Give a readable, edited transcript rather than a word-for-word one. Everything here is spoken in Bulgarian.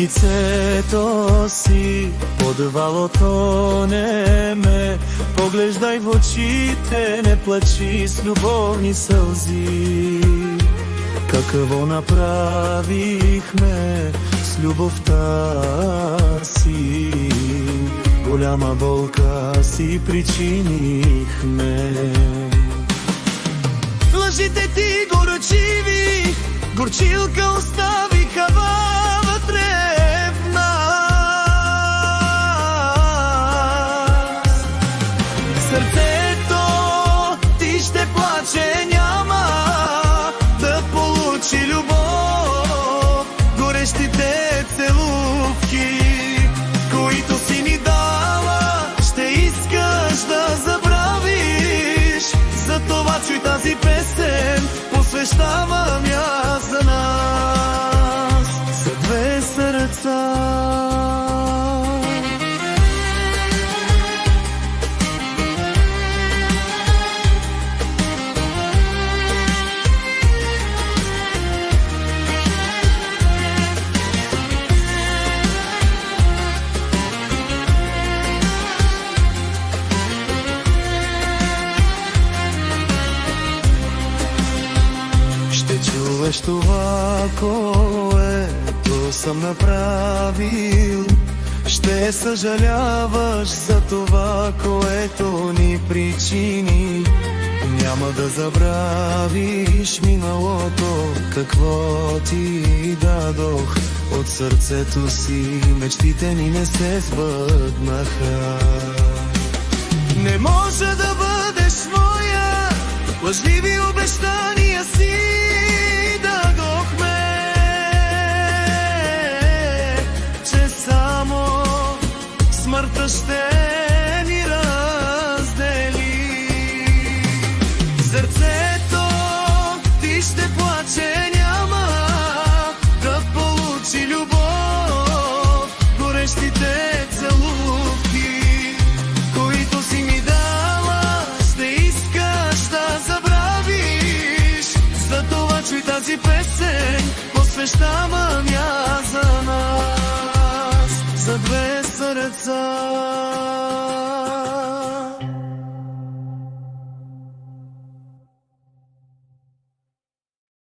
лицето си подвало тонеме. Поглеждай в очите, не плачи с любовни сълзи. Какво направихме с любовта си? Голяма болка си причинихме. Лъжите ти горчиви, горчилка оставиха вътре в нас. Сърцето ти ще плаче, няма да получи любов. Горещите целувки, които си ни дала, ще искаш да забравиш. Затова чуй тази песен, посвещавам я за нас, за две сърца. Чуваш това, което съм направил. Ще съжаляваш за това, което ни причини. Няма да забравиш миналото, какво ти дадох. От сърцето си мечтите ни не се сбъднаха. Не може да бъдеш моя, лъжливи обещания си дадохме, че само смъртта ще ни раздели. Сърцето ти ще плаче, няма да получи любов. Горещите целувки, които си ми дала, ще искаш да забравиш. Затова чуй тази песен, посвещавам я за нас, за две сърца.